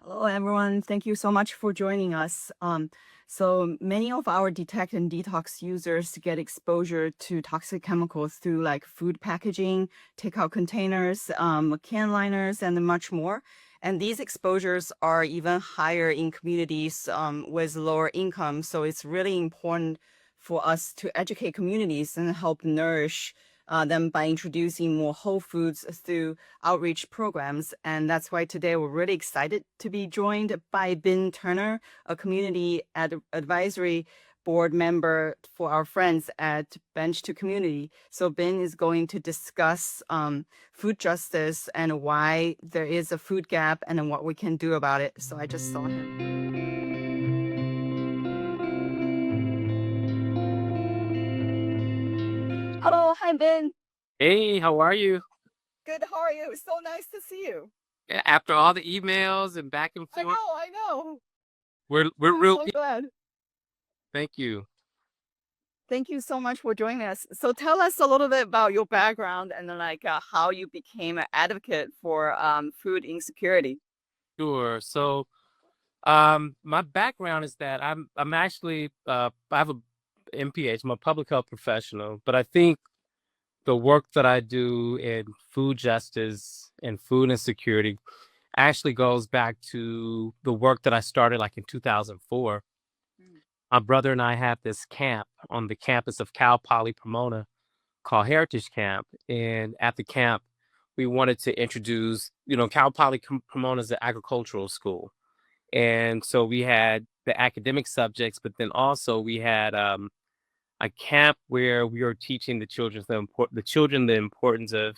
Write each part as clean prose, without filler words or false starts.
Hello, everyone. Thank you so much for joining us. So many of our Detect and Detox users get exposure to toxic chemicals through like food packaging, takeout containers, can liners, and much more. And these exposures are even higher in communities with lower income. So it's really important for us to educate communities and help nourish them by introducing more whole foods through outreach programs. And that's why today we're really excited to be joined by Ben Turner, a community advisory board member for our friends at Bench to Community. So Ben is going to discuss food justice and why there is a food gap and what we can do about it. So I just saw him. Hello, hi Ben. Hey, how are you? Good, how are you? So nice to see you. After all the emails and back and forth, I know. we're I'm real. so glad. Thank you. Thank you so much for joining us. So tell us a little bit about your background and then how you became an advocate for food insecurity. Sure. So, my background is that I'm actually I have a MPH. I'm a public health professional, but I think the work that I do in food justice and food insecurity actually goes back to the work that I started like in 2004. Mm. My brother and I had this camp on the campus of Cal Poly Pomona called Heritage Camp. And at the camp, we wanted to introduce, Cal Poly Pomona is an agricultural school. And so we had the academic subjects, but then also we had a camp where we were teaching the importance of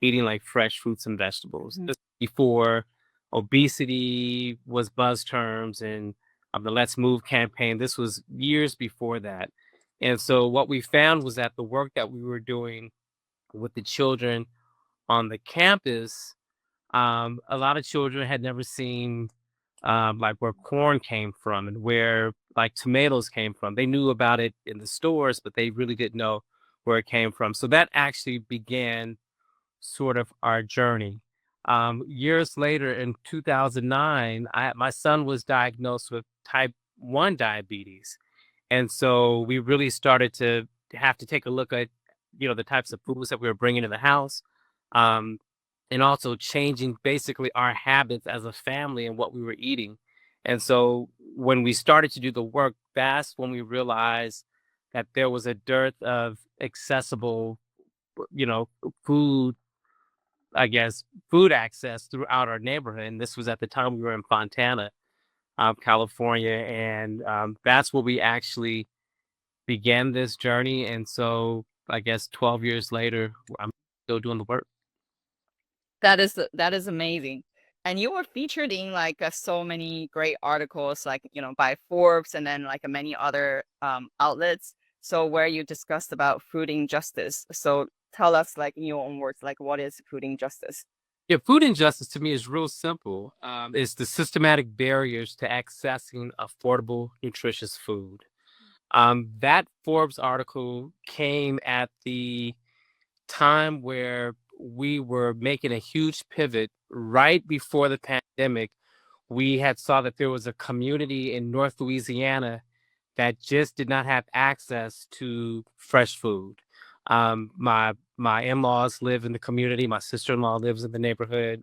eating like fresh fruits and vegetables. Mhm. This before obesity was buzz terms and the Let's Move campaign. This was years before that. And so what we found was that the work that we were doing with the children on the campus, a lot of children had never seen like where corn came from and where like tomatoes came from. They knew about it in the stores, but they really didn't know where it came from. So that actually began sort of our journey. Years later, in 2009, my son was diagnosed with type 1 diabetes. And so we really started to have to take a look at, the types of foods that we were bringing in the house, um, and also changing basically our habits as a family and what we were eating. And so when we started to do the work, that's when we realized that there was a dearth of accessible, food, I guess, food access throughout our neighborhood. And this was at the time we were in Fontana, California. And that's where we actually began this journey. And so I guess 12 years later, I'm still doing the work. That is amazing. And you were featured in so many great articles, by Forbes and then many other outlets. So where you discussed about food injustice. So tell us in your own words, what is food injustice? Yeah, food injustice to me is real simple. It's the systematic barriers to accessing affordable, nutritious food. That Forbes article came at the time where we were making a huge pivot right before the pandemic. We had saw that there was a community in North Louisiana that just did not have access to fresh food. My in-laws live in the community. My sister-in-law lives in the neighborhood,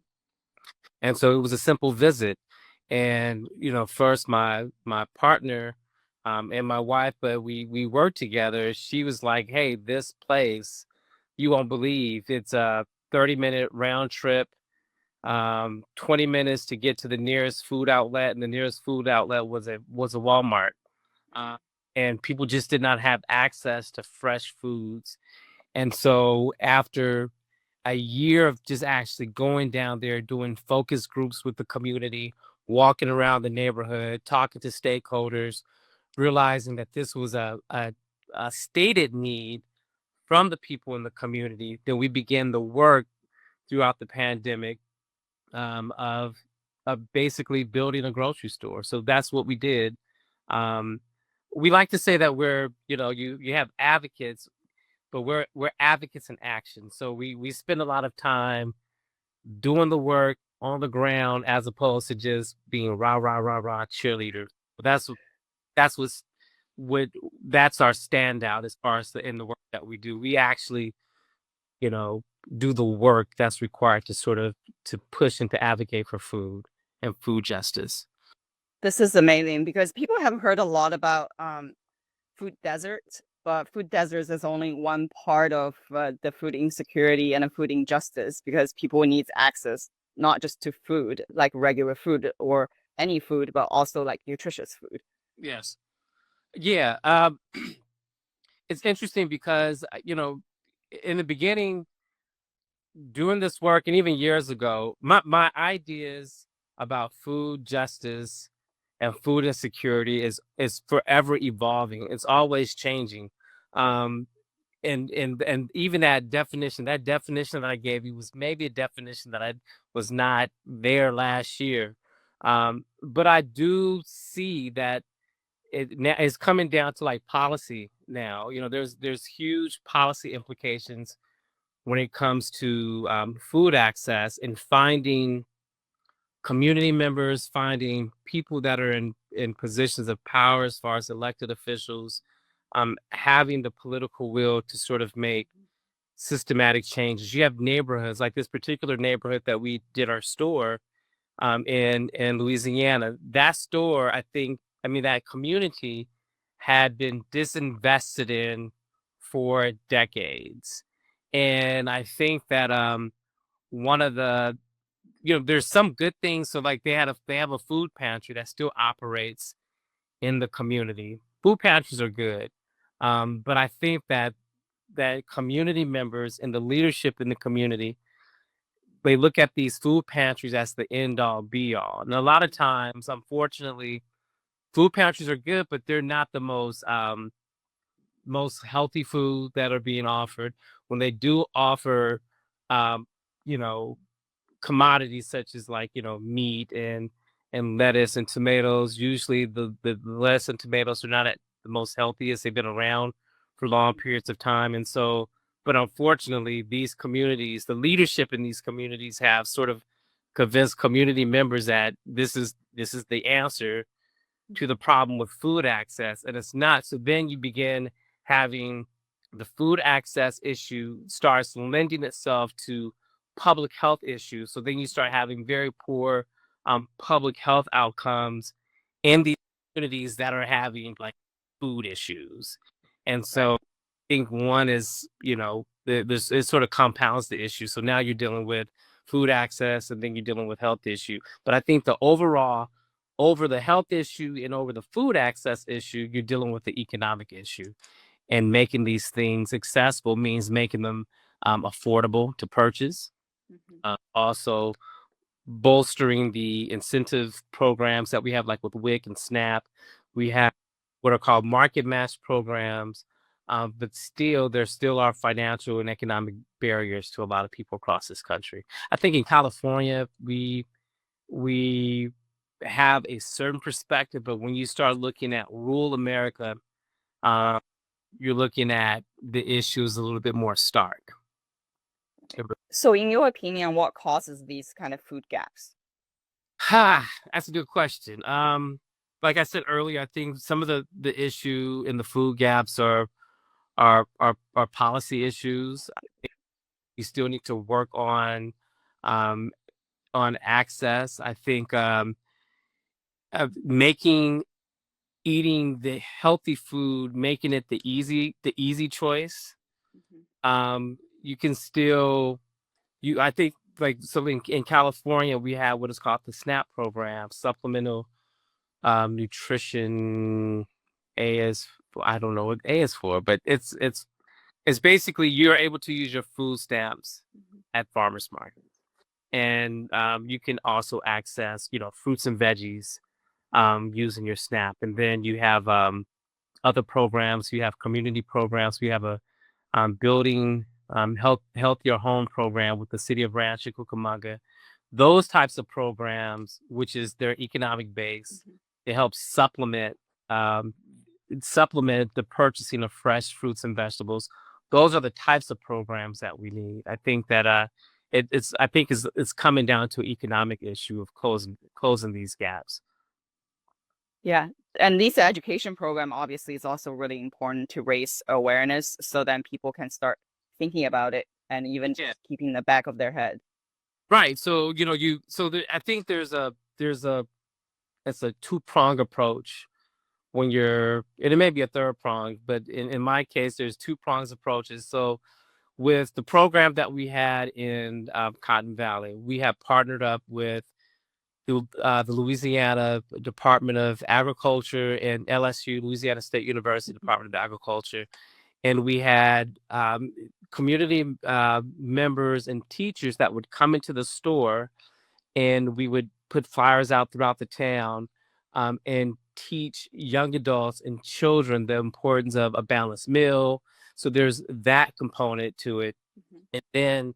and so it was a simple visit. And first my partner and my wife, but we worked together. She was like, "Hey, this place, you won't believe. It's a 30-minute round trip, 20 minutes to get to the nearest food outlet, and the nearest food outlet was a Walmart. Uh, and people just did not have access to fresh foods. And so after a year of just actually going down there, doing focus groups with the community, walking around the neighborhood, talking to stakeholders, realizing that this was a stated need from the people in the community, then we began the work throughout the pandemic, of basically building a grocery store. So that's what we did. Um, we like to say that we're, you have advocates, but we're advocates in action. So we spend a lot of time doing the work on the ground as opposed to just being rah rah rah rah cheerleaders. That's what's what that's our standout as far as in the work that we do. We actually, you know, do the work that's required to sort of to push and to advocate for food and food justice. This is amazing because people have heard a lot about food deserts, but food deserts is only one part of the food insecurity and the food injustice because people need access not just to food, like regular food or any food, but also like nutritious food. Yes. Yeah. It's interesting because in the beginning, doing this work, and even years ago, my ideas about food justice and food insecurity is forever evolving. It's always changing. Um, and even that definition that I gave you was maybe a definition that I was not there last year. But I do see that it now is coming down to like policy now. There's huge policy implications when it comes to food access and finding community members, finding people that are in positions of power as far as elected officials, having the political will to sort of make systematic changes. You have neighborhoods like this particular neighborhood that we did our store in Louisiana. That store, I mean, that community had been disinvested in for decades. And I think that one of the there's some good things. So like they have a food pantry that still operates in the community. Food pantries are good. But I think that community members and the leadership in the community, they look at these food pantries as the end all be all. And a lot of times, unfortunately, food pantries are good, but they're not the most healthy food that are being offered. When they do offer, um, you know, commodities such as like meat and lettuce and tomatoes, usually the lettuce and tomatoes are not at the most healthiest. They've been around for long periods of time, and so but unfortunately these communities, the leadership in these communities have sort of convinced community members that this is the answer to the problem with food access, and it's not. So then you begin having the food access issue starts lending itself to public health issues. So then you start having very poor public health outcomes in these communities that are having like food issues. And Right. so I think one is, this it sort of compounds the issue. So now you're dealing with food access and then you're dealing with health issue. But I think the overall over the health issue and over the food access issue, you're dealing with the economic issue. And making these things accessible means making them affordable to purchase. Mhm. Also, bolstering the incentive programs that we have, like with WIC and SNAP. We have what are called market match programs, but still, there still are financial and economic barriers to a lot of people across this country. I think in California, we have a certain perspective, but when you start looking at rural America, uh, you're looking at the issues a little bit more stark. So, in your opinion, what causes these kind of food gaps? Ha, that's a good question. Like I said earlier, I think some of the issue in the food gaps are policy issues. You still need to work um, on access. I think making eating the healthy food, making it the easy choice. Mhm. You can still I think like so in California we have what is called the SNAP program, supplemental nutrition. A is I don't know what A is for, but it's basically you're able to use your food stamps Mhm. at farmers markets, and you can also access fruits and veggies using your SNAP, and then you have other programs. You have community programs. We have a building healthier home program with the city of Rancho Cucamonga. Those types of programs, which is their economic base, Mhm. it helps um, supplement the purchasing of fresh fruits and vegetables. Those are the types of programs that we need. I think that it's I think it's coming down to an economic issue of closing these gaps. Yeah. And this education program obviously is also really important to raise awareness so then people can start thinking about it and even Yeah. just keeping the back of their head. Right. So, I think there's a it's a two-prong approach when and it may be a third prong, but in my case, there's two prongs approaches. So with the program that we had in Cotton Valley, we have partnered up with the Louisiana Department of Agriculture and LSU, Louisiana State University Department of Agriculture, and we had community members and teachers that would come into the store, and we would put flyers out throughout the town, and teach young adults and children the importance of a balanced meal. So there's that component to it. Mhm. And then,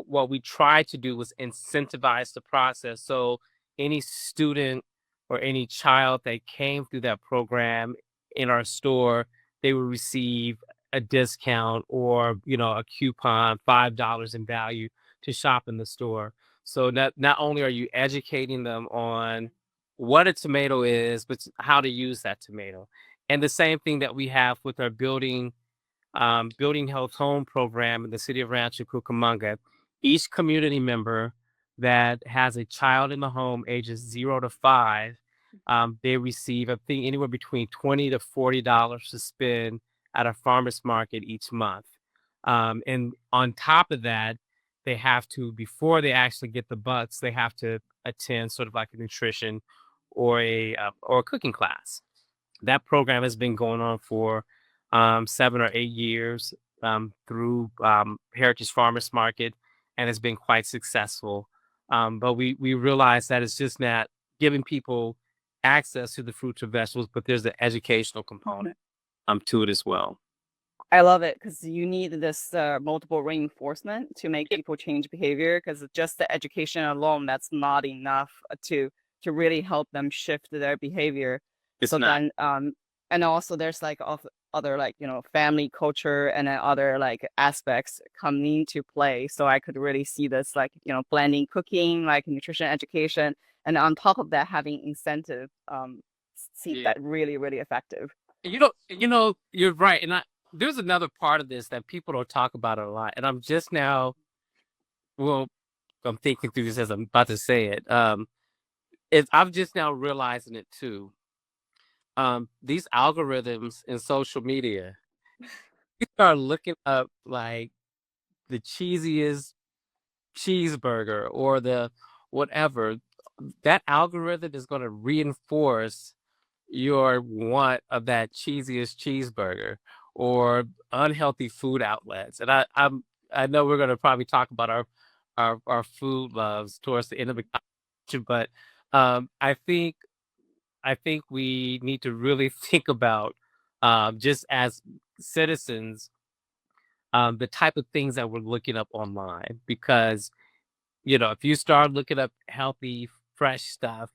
what we tried to do was incentivize the process. So any student or any child that came through that program in our store, they would receive a discount or, a coupon, $5 in value to shop in the store. So not only are you educating them on what a tomato is, but how to use that tomato. And the same thing that we have with our building health home program in the city of Rancho Cucamonga. Each community member that has a child in the home ages 0 to 5, they receive, I think, anywhere between $20 to $40 to spend at a farmer's market each month. And on top of that, they have to, before they actually get the bucks, they have to attend sort of like a nutrition or a cooking class. That program has been going on for 7 or 8 years through Heritage Farmers Market, and it's been quite successful. But we realize that it's just not giving people access to the fruits and vegetables, but there's an educational component to it as well. I love it because you need this multiple reinforcement to make Yeah. people change behavior because just the education alone, that's not enough to really help them shift their behavior. It's So not. then and also there's like other like family culture and then other like aspects come into play. So I could really see this like blending cooking, like nutrition education, and on top of that having incentive see Yeah. that really, really effective. You're right. And there's another part of this that people don't talk about a lot. And I'm just now, well, I'm thinking through this as I'm about to say it. I'm just now realizing it too. These algorithms in social media, you start looking up like the cheesiest cheeseburger or the whatever, that algorithm is going to reinforce your want of that cheesiest cheeseburger or unhealthy food outlets. And I know we're going to probably talk about our food loves towards the end of the conversation, but I think we need to really think about just as citizens, the type of things that we're looking up online because if you start looking up healthy, fresh stuff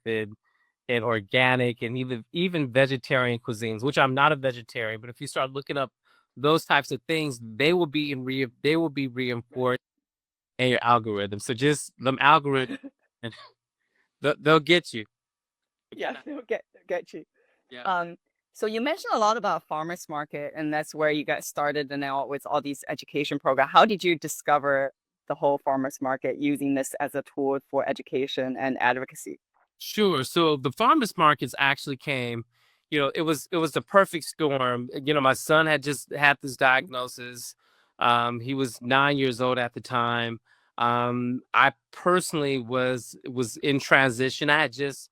and organic and even vegetarian cuisines, which I'm not a vegetarian, but if you start looking up those types of things, they will be reinforced in your algorithm. So just them algorithms, and they'll get you. Yeah, they'll get you. Yeah. Um, so you mentioned a lot about farmers market, and that's where you got started, and now with all these education programs. How did you discover the whole farmers market using this as a tool for education and advocacy? Sure. So the farmers markets actually came, it was the perfect storm. My son had just had this diagnosis. He was 9 years old at the time. I personally was in transition. I had just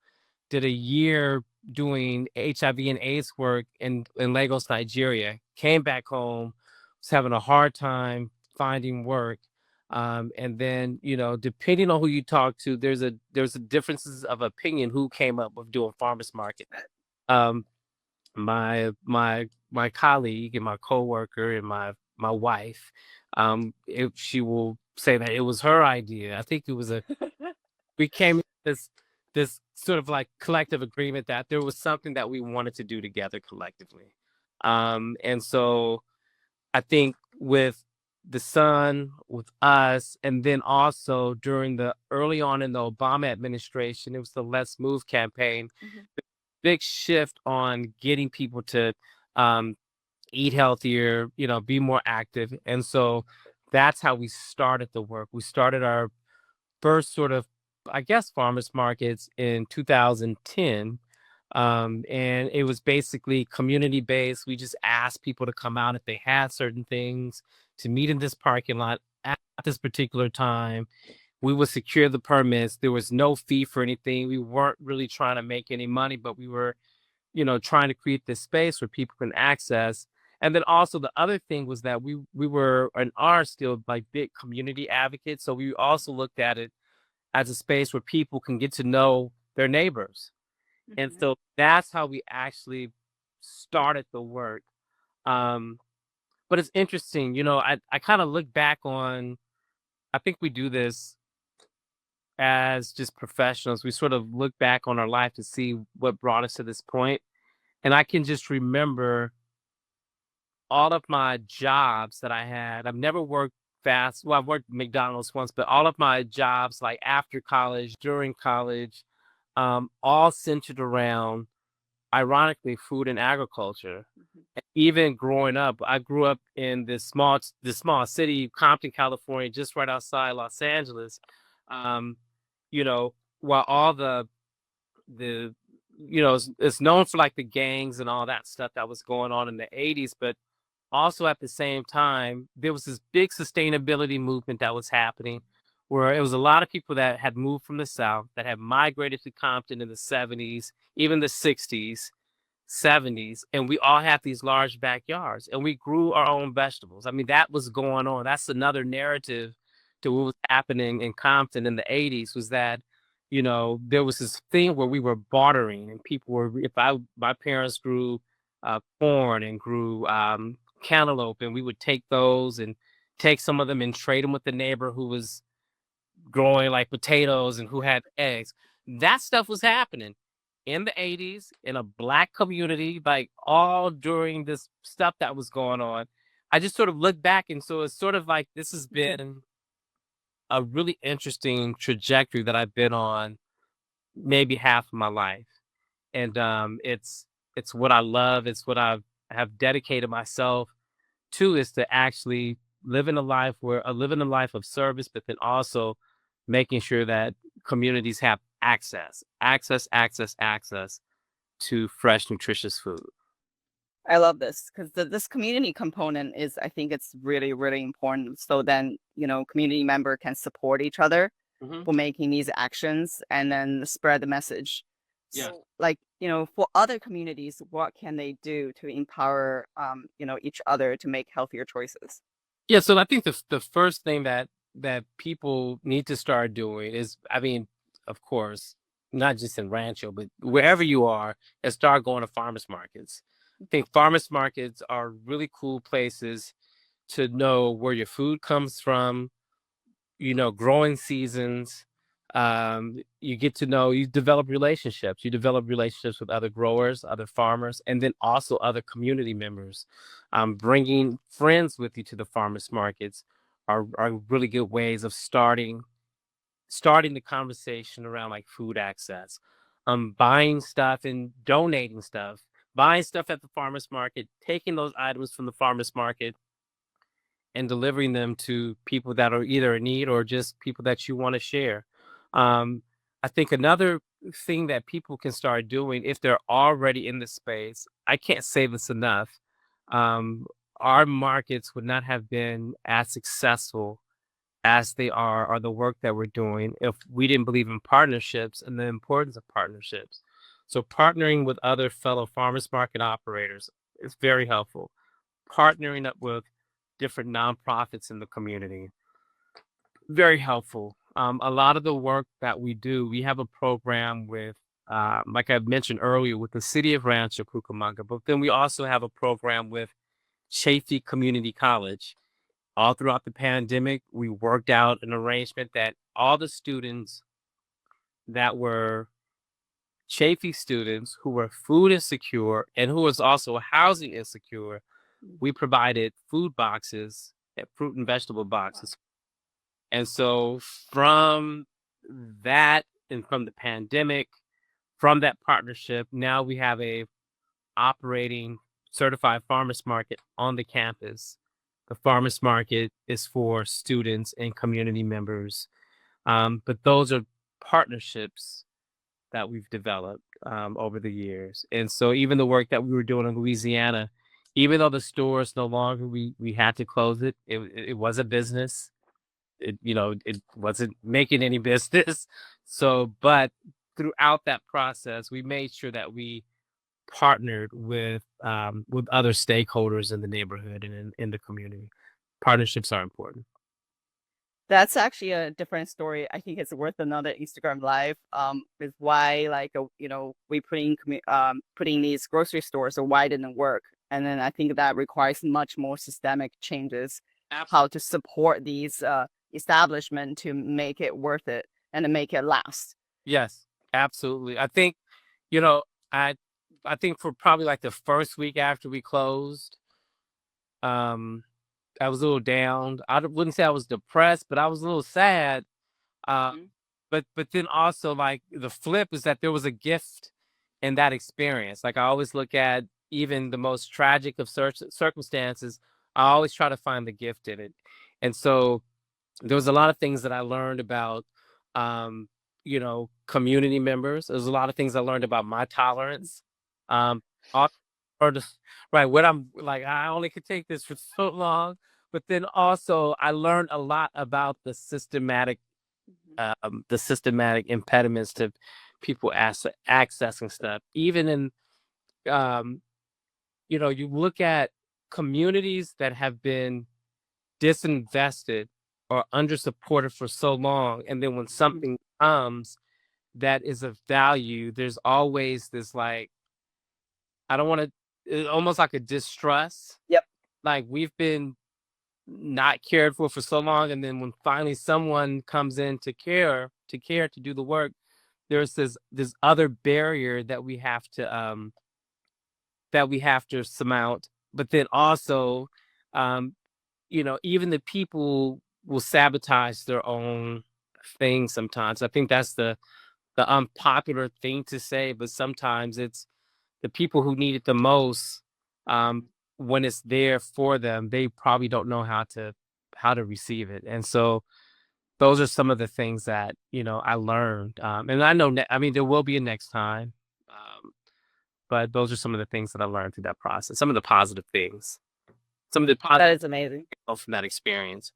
did a year doing HIV and AIDS work in Lagos, Nigeria. Came back home, was having a hard time finding work. And then, depending on who you talk to, there's a differences of opinion who came up with doing farmers market. Um, my colleague and my coworker and my wife, if she will say that it was her idea. I think it was we came to this sort of like collective agreement that there was something that we wanted to do together collectively. And so I think with the sun with us, and then also during the early on in the Obama administration, it was the Let's Move campaign. Mhm. Big shift on getting people to um, eat healthier, be more active. And so that's how we started the work. We started our first sort of, I guess, farmers markets in 2010. And it was basically community based. We just asked people to come out if they had certain things to meet in this parking lot at this particular time. We would secure the permits. There was no fee for anything. We weren't really trying to make any money, but we were, trying to create this space where people can access. And then also the other thing was that we were and are still like big community advocates. So we also looked at it as a space where people can get to know their neighbors. And Mhm. so that's how we actually started the work. Um, but it's interesting, I kind of look back on, I think we do this as just professionals. We sort of look back on our life to see what brought us to this point. And I can just remember all of my jobs that I had. I've never worked fast. Well, I've worked McDonald's once, but all of my jobs, like after college, during college, all centered around, ironically, food and agriculture. Mhm. Even growing up, I grew up in this small city, Compton, California, just right outside Los Angeles. Um, you know, while all the it's known for like the gangs and all that stuff that was going on in the 80s, but also at the same time, there was this big sustainability movement that was happening where it was a lot of people that had moved from the South that had migrated to Compton in the 70s, even the 60s, 70s, and we all had these large backyards and we grew our own vegetables. I mean, that was going on. That's another narrative to what was happening in Compton in the 80s was that, there was this thing where we were bartering and people were, if I, my parents grew corn and grew cantaloupe, and we would take those and take some of them and trade them with the neighbor who was growing like potatoes and who had eggs. That stuff was happening in the 80s in a black community, like all during this stuff that was going on. I just sort of look back, and so it's sort of like this has been a really interesting trajectory that I've been on maybe half of my life. And it's what I love, it's what I have dedicated myself to, is to actually living a life of service, but then also making sure that communities have access to fresh, nutritious food. I love this because this community component is, I think it's really, really important. So then, community member can support each other Hmm. for making these actions and then spread the message. Yes. So, like, for other communities, what can they do to empower, each other to make healthier choices? Yeah. So I think the first thing that people need to start doing is, I mean, of course, not just in Rancho, but wherever you are, is start going to farmers markets. I think farmers markets are really cool places to know where your food comes from, growing seasons. You develop relationships. You develop relationships with other growers, other farmers, and then also other community members. Bringing friends with you to the farmers markets are really good ways of starting the conversation around like food access. Buying stuff and donating stuff, buying stuff at the farmers market, taking those items from the farmers market and delivering them to people that are either in need or just people that you want to share. Um, I think another thing that people can start doing if they're already in the space, I can't say this enough. Um, our markets would not have been as successful as they are, or the work that we're doing, if we didn't believe in partnerships and the importance of partnerships. So partnering with other fellow farmers market operators is very helpful. Partnering up with different nonprofits in the community, very helpful. A lot of the work that we do, we have a program with, like I mentioned earlier, with the city of Rancho Cucamonga, but then we also have a program with Chaffey Community College. All throughout the pandemic, we worked out an arrangement that all the students that were Chaffey students who were food insecure and who was also housing insecure, Mm. we provided food boxes fruit and vegetable boxes. And so from that and from the pandemic, from that partnership, now we have a operating certified farmers market on the campus. The farmers market is for students and community members. But those are partnerships that we've developed over the years. And so even the work that we were doing in Louisiana, even though the stores no longer we had to close it, it was a business. It wasn't making any business. So, but throughout that process, we made sure that we partnered with other stakeholders in the neighborhood and in the community. Partnerships are important. That's actually a different story. I think it's worth another Instagram live. Is why like we putting these grocery stores, or why it didn't work, and then I think that requires much more systemic changes, how to support these establishment to make it worth it and to make it last. Yes, absolutely. I think, you know, I I think for probably like the first week after we closed, um, I was a little down. Wouldn't say I was depressed, but I was a little sad. Uh, Mhm. but then also like the flip is that there was a gift in that experience. Like I always look at even the most tragic of circumstances, I always try to find the gift in it. And so there was a lot of things that I learned about, um, community members. There's a lot of things I learned about my tolerance. Um, al- or the, right, what I'm like, I only could take this for so long. But then also, I learned a lot about Mhm. the systematic impediments to people accessing stuff. Even in, um, you look at communities that have been disinvested or undersupported for so long, and then when Mhm. something comes that is of value, there's always this like, I don't want to, almost like a distrust. Yep. Like we've been not cared for so long, and then when finally someone comes in to do the work, there's this other barrier that we have to surmount. But then also, um, even the people will sabotage their own thing sometimes. I think that's the unpopular thing to say, but sometimes it's the people who need it the most. Um, when it's there for them, they probably don't know how to receive it. And so those are some of the things that I learned. And I know, I mean, there will be a next time. Um, but those are some of the things that I learned through that process. Some of the positive things. Some of the That positive is amazing. from that experience.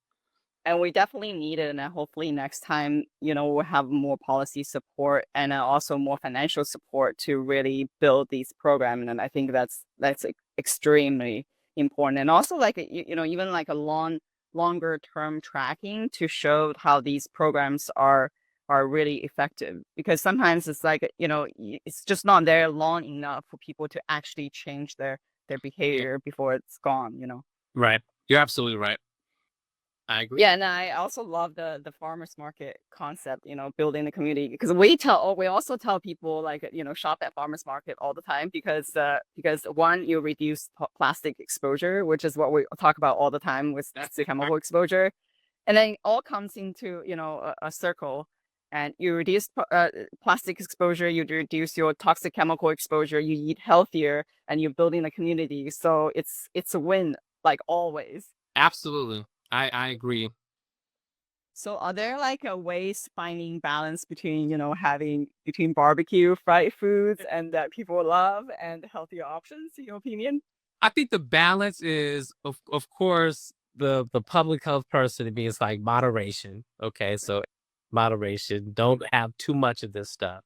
And we definitely need it, and hopefully next time, we'll have more policy support and also more financial support to really build these programs. And I think that's extremely important. And also like even like a longer term tracking to show how these programs are really effective. Because sometimes it's like it's just not there long enough for people to actually change their Yeah. behavior before it's gone. Right. You're absolutely right. I agree. Yeah, and I also love the farmers market concept, building the community, because we also tell people like, shop at farmers market all the time, because one, you reduce plastic exposure, which is what we talk about all the time with That's the it. chemical exposure. And then it all comes into, a circle, and you reduce plastic exposure, you reduce your toxic chemical exposure, you eat healthier, and you're building a community. So it's a win, like always. Absolutely. I agree. So are there like a ways finding balance between, having between barbecue, fried foods, and that people love, and healthier options, in your opinion? I think the balance is of course the public health person to me is like moderation. Okay. So moderation. Don't have too much of this stuff.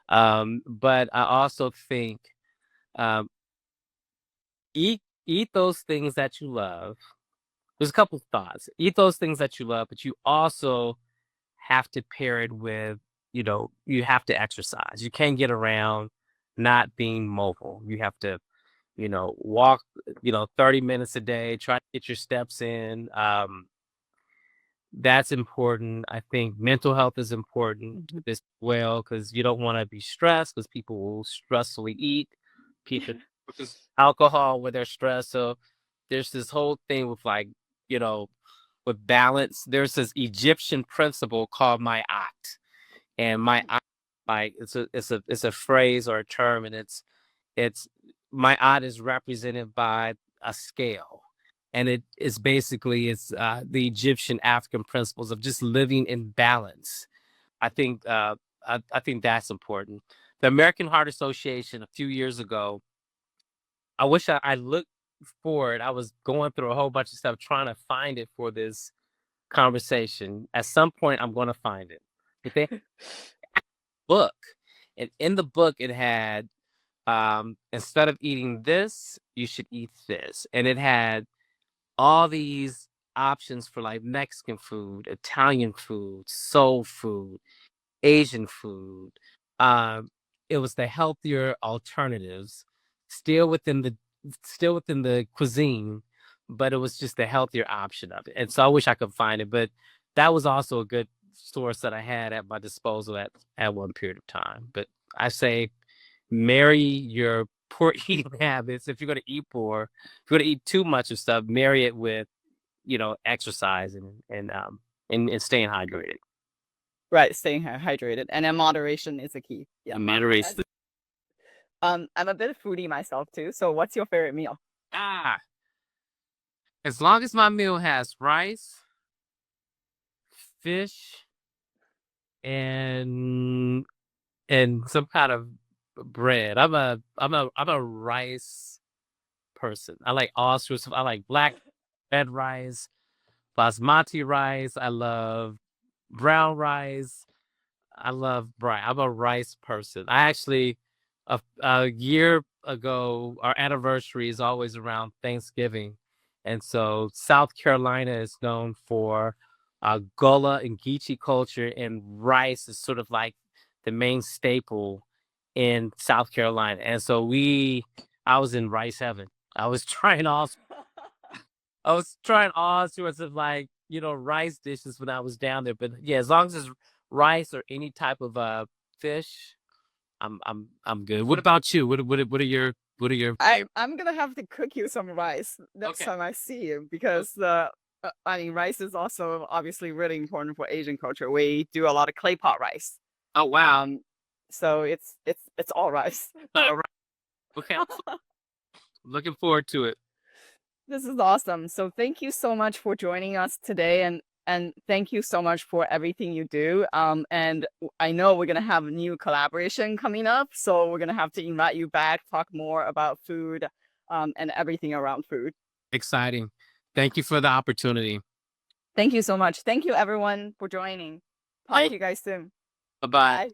But I also think um eat those things that you love. There's a couple thoughts. Eat those things that you love, but you also have to pair it with, you have to exercise. You can't get around not being mobile. You have to, walk, 30 minutes a day, try to get your steps in. That's important. I think mental health is important Mhm. as well because you don't want to be stressed because people will stressfully eat. People alcohol when they're stressed. So there's this whole thing with like, with balance. There's this Egyptian principle called ma'at, and ma'at, like it's a phrase or a term, and it's ma'at is represented by a scale, and it is basically the Egyptian African principles of just living in balance. I think I think that's important. The American Heart Association a few years ago, I wish I looked for it. I was going through a whole bunch of stuff trying to find it for this conversation. At some point, I'm going to find it. But they had a book, and in the book, it had instead of eating this, you should eat this, and it had all these options for like Mexican food, Italian food, soul food, Asian food. Um, it was the healthier alternatives, still within the still within the cuisine, but it was just the healthier option of it. And so I wish I could find it, but that was also a good source that I had at my disposal at one period of time. But I say marry your poor eating habits. If you're going to eat poor, if you're going to eat too much of stuff, marry it with exercise and staying hydrated. Right, staying hydrated, and then moderation is the key. Yeah. And moderation. I'm a bit of foodie myself too. So, what's your favorite meal? Ah, as long as my meal has rice, fish, and some kind of bread. I'm a rice person. I like all sorts of. I like black red rice, basmati rice. I love brown rice. I love rice. I'm a rice person. I actually, a year ago, our anniversary is always around Thanksgiving. And so South Carolina is known for Gullah and Geechee culture, and rice is sort of like the main staple in South Carolina. And so I was in rice heaven. I was trying all I was trying all sorts of like, rice dishes when I was down there. But yeah, as long as it's rice or any type of fish, I'm good. What about you? What are your I'm gonna have to cook you some rice next Okay. time I see you because I mean rice is also obviously really important for Asian culture. We do a lot of clay pot rice. Oh wow. Um, so it's all rice. All right. Okay. I'm looking forward to it. This is awesome. So thank you so much for joining us today and thank you so much for everything you do. And I know we're gonna have a new collaboration coming up, so we're gonna have to invite you back, talk more about food, and everything around food. Exciting. Thank you for the opportunity. Thank you so much. Thank you everyone for joining. Talk Bye. to you guys soon. Bye-bye. Bye.